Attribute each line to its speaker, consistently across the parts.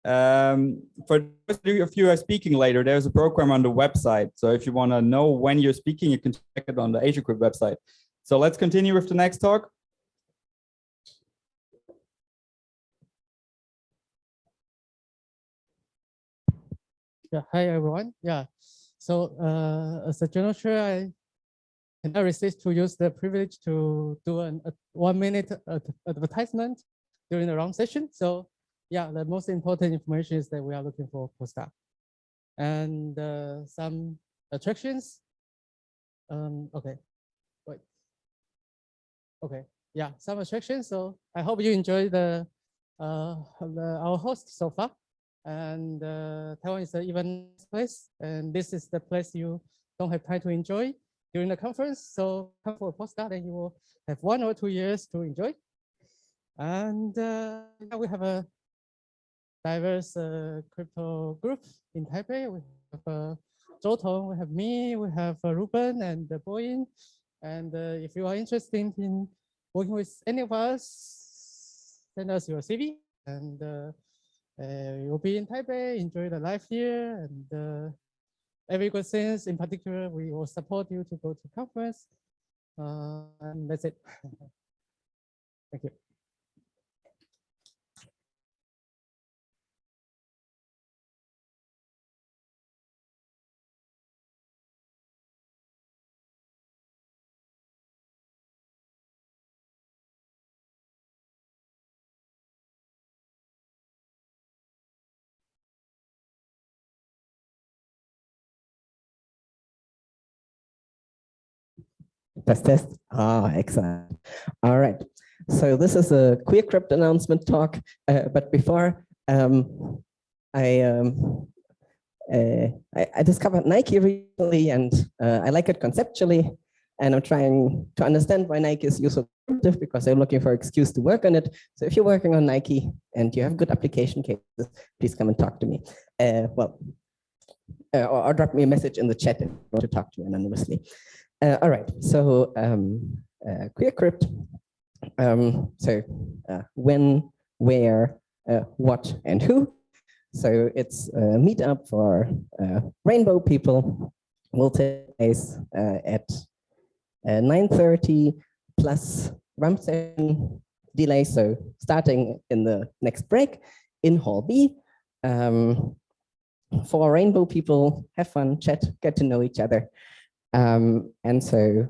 Speaker 1: For those of you who are speaking later, there's a program on the website. So if you want to know when you're speaking, you can check it on the Asiacrypt website. So let's continue with the next talk.
Speaker 2: Yeah, hi everyone. Yeah, so as a general chair, I cannot resist to use the privilege to do a 1 minute advertisement during the round session. So yeah, the most important information is that we are looking for postdoc and some attractions. Okay, wait. Okay, yeah, some attractions. So I hope you enjoy our host so far. And Taiwan is an even place, and this is the place you don't have time to enjoy during the conference. So come for a postdoc, and you will have 1 or 2 years to enjoy. And we have a diverse crypto group in Taipei. We have Zhou Tong, we have me, we have Ruben and Boyin. And if you are interested in working with any of us, send us your CV, and you'll be in Taipei, enjoy the life here, and every good things. In particular, we will support you to go to conference, and that's it. Thank you.
Speaker 3: Test. Ah, excellent. All right. So this is a Queercrypt announcement talk. But before, I discovered Nike recently, and I like it conceptually. And I'm trying to understand why Nike is useful, because I'm looking for an excuse to work on it. So if you're working on Nike and you have good application cases, please come and talk to me. Or drop me a message in the chat if you want to talk to me anonymously. All right, so Queercrypt. When, where, what, and who. So it's a meetup for rainbow people. Will take place at 9:30 plus rump session delay. So starting in the next break in Hall B. For rainbow people, have fun, chat, get to know each other. And so,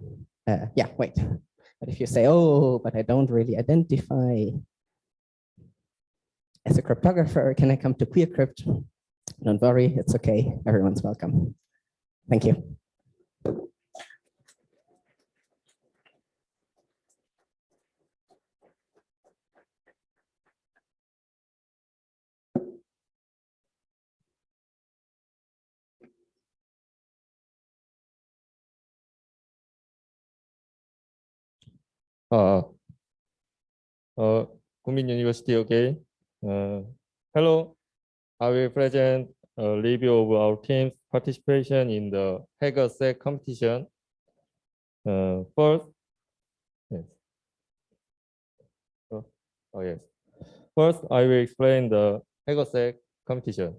Speaker 3: yeah, wait. But if you say, oh, but I don't really identify as a cryptographer, can I come to Queercrypt? Don't worry, it's okay. Everyone's welcome. Thank you.
Speaker 4: Kunming University, okay. Hello, I will present a review of our team's participation in the HackerSec competition. First, yes. Yes. First, I will explain the HackerSec competition.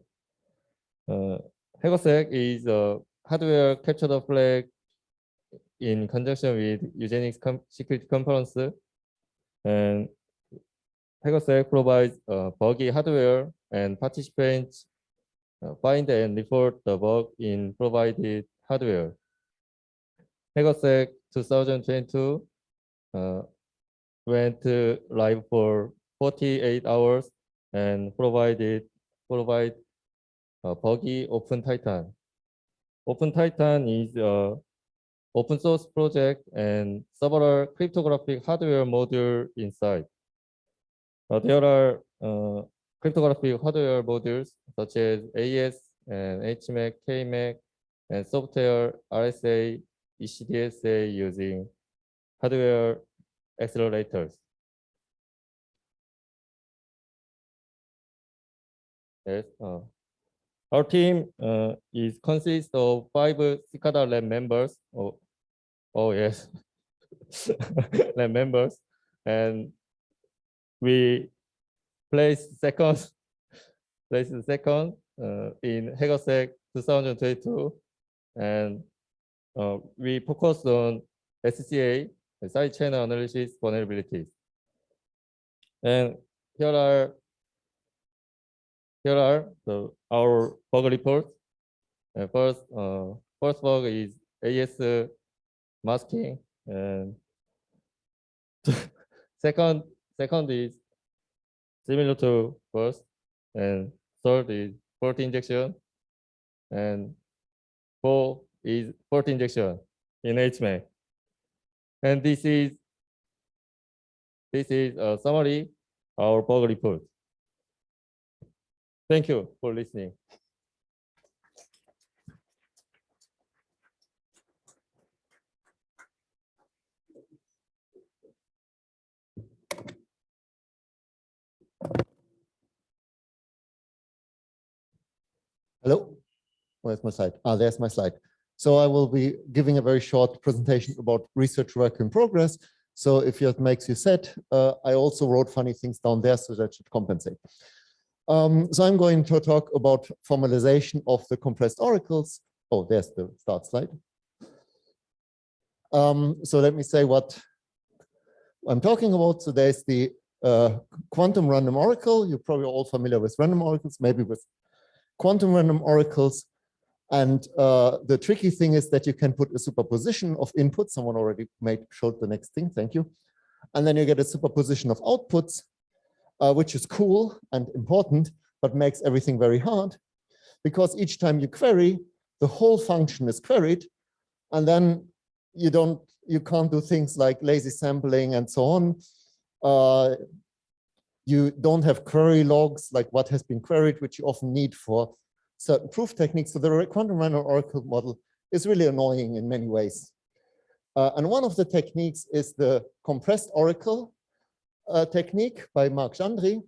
Speaker 4: HackerSec is a hardware capture the flag in conjunction with Eugenics security conference, and HackerSec provides buggy hardware, and participants find and report the bug in provided hardware. HackerSec 2022 went live for 48 hours and provide buggy OpenTitan. OpenTitan is an open source project and several cryptographic hardware module inside. There are cryptographic hardware modules such as AES and HMAC, KMAC, and software RSA, ECDSA using hardware accelerators. Yes. Our team consists of 5 Cicada lab members. Oh yes, lab members, and we placed second placed second in Hackersec 2022, and we focused on SCA, side channel analysis vulnerabilities. And here are our bug reports. First bug is AS masking, and second is similar to first, and third is port injection, and four is port injection in HMAC. And this is a summary of our bug report. Thank you for listening.
Speaker 5: Hello, where's my slide? Ah, there's my slide. So I will be giving a very short presentation about research work in progress. So if it makes you sad, I also wrote funny things down there, so that should compensate. So I'm going to talk about formalization of the compressed oracles. Oh, there's the start slide. So let me say what I'm talking about. So there's the quantum random oracle. You're probably all familiar with random oracles, maybe with quantum random oracles. And the tricky thing is that you can put a superposition of inputs. Someone already showed the next thing. Thank you. And then you get a superposition of outputs, which is cool and important, but makes everything very hard, because each time you query, the whole function is queried, and then you can't do things like lazy sampling and so on. You don't have query logs like what has been queried, which you often need for certain proof techniques. So the quantum random oracle model is really annoying in many ways. And one of the techniques is the compressed oracle technique by Marc Gendry.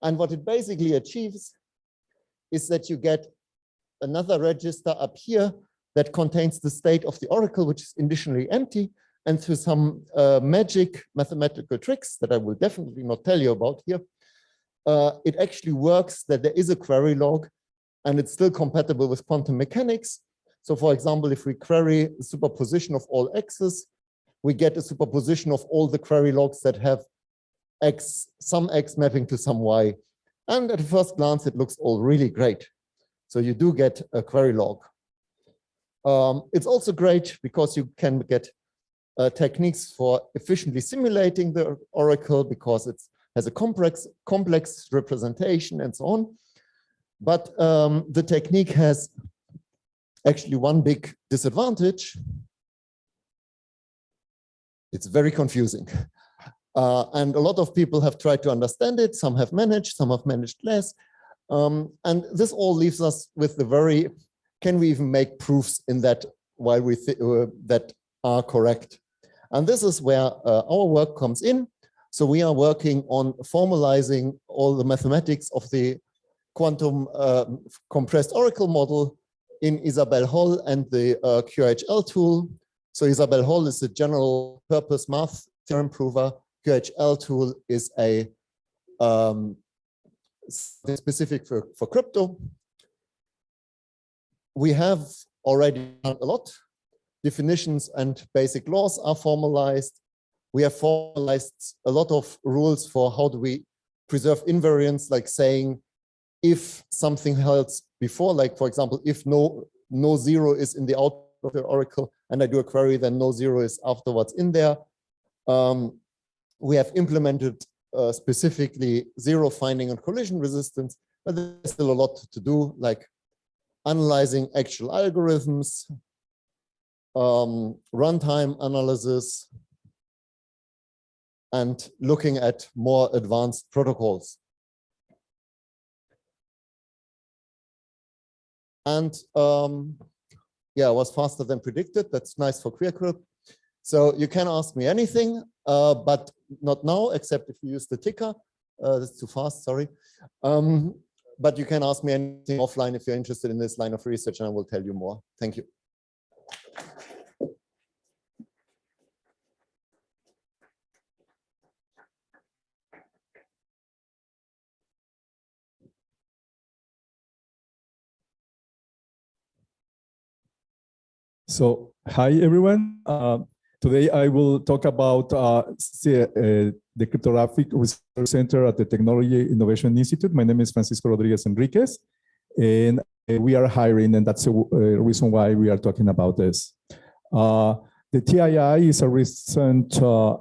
Speaker 5: And what it basically achieves is that you get another register up here that contains the state of the oracle, which is initially empty. And through some magic mathematical tricks that I will definitely not tell you about here, it actually works that there is a query log, and it's still compatible with quantum mechanics. So for example, if we query the superposition of all x's, we get a superposition of all the query logs that have some x mapping to some y. And at first glance, it looks all really great. So you do get a query log. It's also great because you can get techniques for efficiently simulating the oracle, because it has a complex representation and so on. But the technique has actually one big disadvantage. It's very confusing. And a lot of people have tried to understand it. Some have managed less. And this all leaves us with the very, can we even make proofs in that while we that are correct? And this is where our work comes in. So we are working on formalizing all the mathematics of the quantum compressed oracle model in Isabelle Holl and the QHL tool. So Isabelle Holl is a general purpose math theorem prover. QHL tool is a specific for crypto. We have already done a lot. Definitions and basic laws are formalized. We have formalized a lot of rules for how do we preserve invariance, like saying if something held before, like for example, if no zero is in the output of the oracle and I do a query, then no zero is afterwards in there. We have implemented specifically zero finding and collision resistance, but there's still a lot to do, like analyzing actual algorithms, runtime analysis, and looking at more advanced protocols. And yeah, it was faster than predicted. That's nice for QueerCrypt. So you can ask me anything, but not now, except if you use the ticker. That's too fast, sorry. But you can ask me anything offline if you're interested in this line of research, and I will tell you more. Thank you.
Speaker 6: So, hi everyone. Today I will talk about the Cryptographic Research Center at the Technology Innovation Institute. My name is Francisco Rodriguez Enriquez, and we are hiring, and that's the reason why we are talking about this. The TII is a recent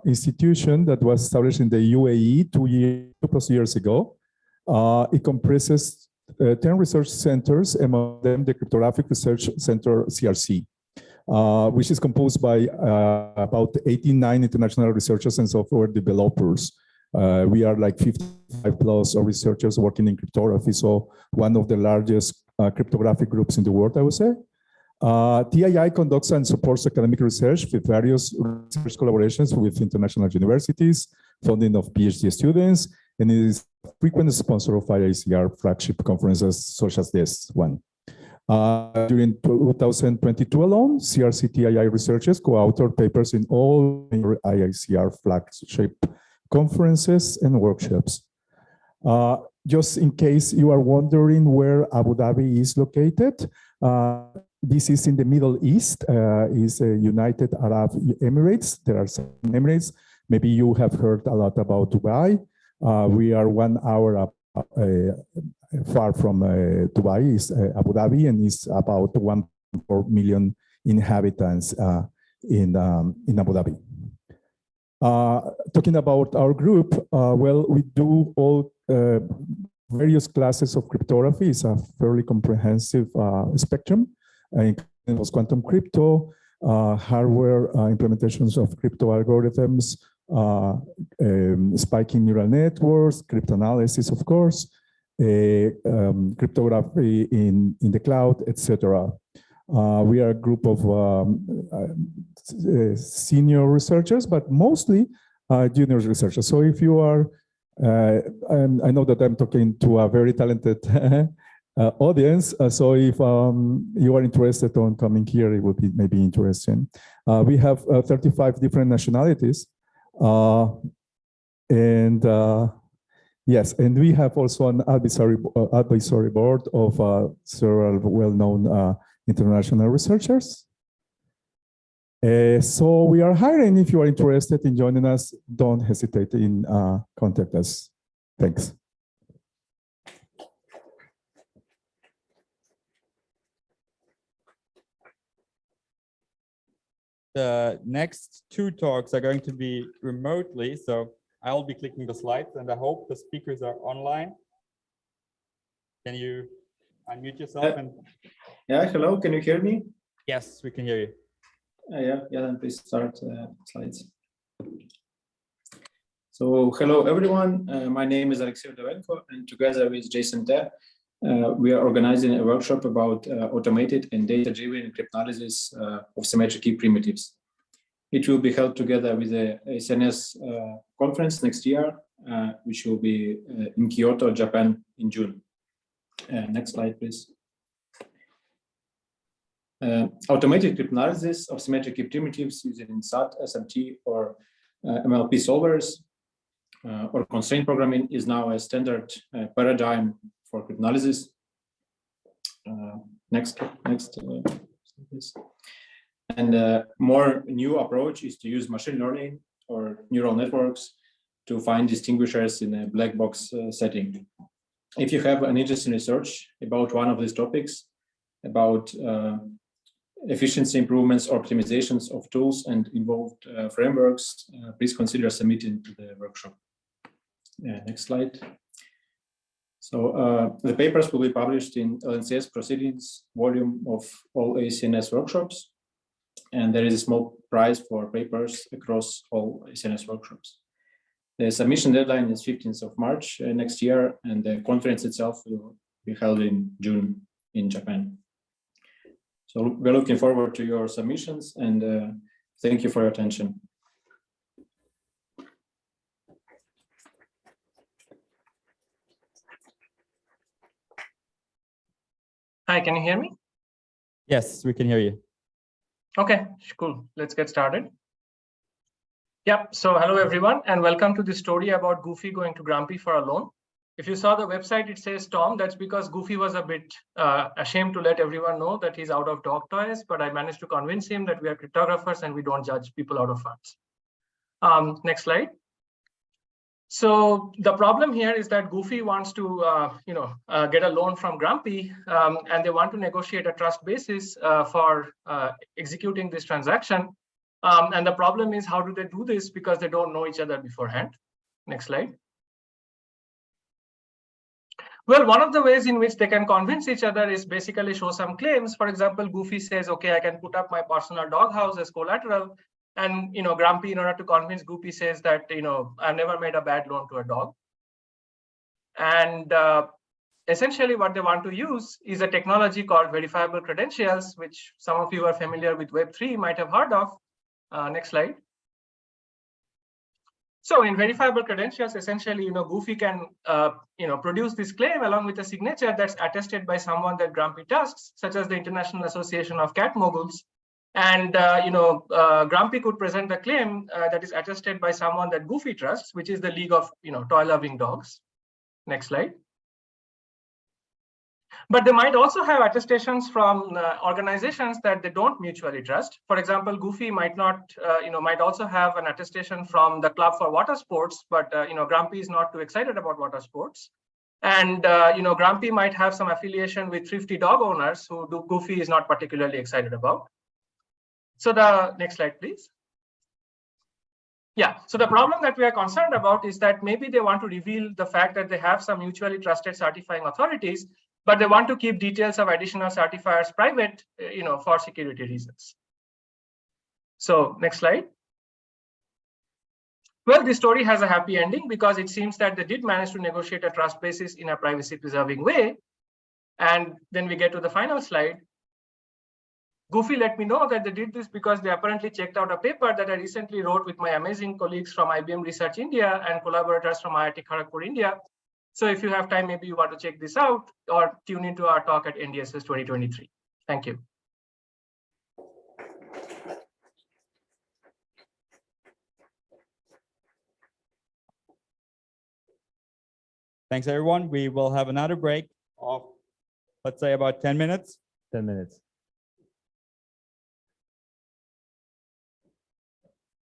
Speaker 6: institution that was established in the UAE 2+ years ago. It comprises 10 research centers, among them the Cryptographic Research Center, CRC. Which is composed by about 89 international researchers and software developers. We are like 55+ researchers working in cryptography, so one of the largest cryptographic groups in the world, I would say. TII conducts and supports academic research with various research collaborations with international universities, funding of PhD students, and it is a frequent sponsor of IACR flagship conferences such as this one. During 2022 alone, CRC-TII researchers co-authored papers in all IACR flagship conferences and workshops. Just in case you are wondering where Abu Dhabi is located, this is in the Middle East, is United Arab Emirates. There are some Emirates. Maybe you have heard a lot about Dubai. We are 1 hour far from Dubai, is Abu Dhabi, and is about 1.4 million inhabitants in Abu Dhabi. Talking about our group, well, we do all various classes of cryptography. It's a fairly comprehensive spectrum. Includes quantum crypto, hardware implementations of crypto algorithms, spiking neural networks, cryptanalysis, of course, cryptography in the cloud, etc. We are a group of senior researchers, but mostly junior researchers. So if you are, I know that I'm talking to a very talented audience, so if you are interested on coming here, it would be maybe interesting. We have 35 different nationalities. Yes, and we have also an advisory board of several well-known international researchers. So we are hiring. If you are interested in joining us, don't hesitate in contact us. Thanks.
Speaker 1: The next 2 talks are going to be remotely, so I'll be clicking the slides, and I hope the speakers are online. Can you unmute yourself?
Speaker 7: Yeah, hello, can you hear me?
Speaker 1: Yes, we can hear you.
Speaker 7: Yeah, then please start slides. So, hello everyone, my name is Alexey Vdovenko, and together with Jason Te, we are organizing a workshop about automated and data-driven cryptanalysis of symmetric key primitives. It will be held together with the SNS conference next year, which will be in Kyoto, Japan in June. Next slide, please. Automated cryptanalysis of symmetric key primitives using SAT, SMT, or MLP solvers or constraint programming is now a standard paradigm for cryptanalysis. Next, please. And a more new approach is to use machine learning or neural networks to find distinguishers in a black box setting. If you have an interesting research about one of these topics, about efficiency improvements, optimizations of tools and involved frameworks, please consider submitting to the workshop. Next slide. So the papers will be published in LNCS Proceedings volume of all ACNS workshops. And there is a small prize for papers across all SNS workshops. The submission deadline is 15th of March next year, and the conference itself will be held in June in Japan. So we're looking forward to your submissions, and thank you for your attention.
Speaker 8: Hi, can you hear me?
Speaker 1: Yes, we can hear you.
Speaker 8: Okay, cool. Let's get started. Yep. So hello, everyone, and welcome to the story about Goofy going to Grumpy for a loan. if you saw the website, it says Tom. That's because Goofy was a bit ashamed to let everyone know that he's out of dog toys, but I managed to convince him that we are cryptographers and we don't judge people out of funds. Next slide. So the problem here is that Goofy wants to, get a loan from Grumpy, and they want to negotiate a trust basis for executing this transaction. And the problem is, how do they do this? Because they don't know each other beforehand. Next slide. Well, one of the ways in which they can convince each other is basically show some claims. For example, Goofy says, okay, I can put up my personal doghouse as collateral. And, Grumpy, in order to convince Goofy, says that, I never made a bad loan to a dog. And essentially what they want to use is a technology called verifiable credentials, which some of you are familiar with Web3 might have heard of. Next slide. So in verifiable credentials, essentially, Goofy can, produce this claim along with a signature that's attested by someone that Grumpy trusts, such as the International Association of Cat Moguls. And, Grumpy could present the claim that is attested by someone that Goofy trusts, which is the League of, Toy-Loving Dogs. Next slide. But they might also have attestations from organizations that they don't mutually trust. For example, Goofy might not, might also have an attestation from the Club for Water Sports, but, Grumpy is not too excited about water sports. And, Grumpy might have some affiliation with thrifty dog owners who Goofy is not particularly excited about. So the next slide, please. Yeah, so the problem that we are concerned about is that maybe they want to reveal the fact that they have some mutually trusted certifying authorities, but they want to keep details of additional certifiers private, for security reasons. So next slide. Well, this story has a happy ending because it seems that they did manage to negotiate a trust basis in a privacy preserving way. And then we get to the final slide. Goofy let me know that they did this because they apparently checked out a paper that I recently wrote with my amazing colleagues from IBM Research India and collaborators from IIT Kharagpur, India. So if you have time, maybe you want to check this out or tune into our talk at NDSS 2023. Thank you.
Speaker 1: Thanks, everyone. We will have another break of, let's say, about 10 minutes.
Speaker 9: 10 minutes.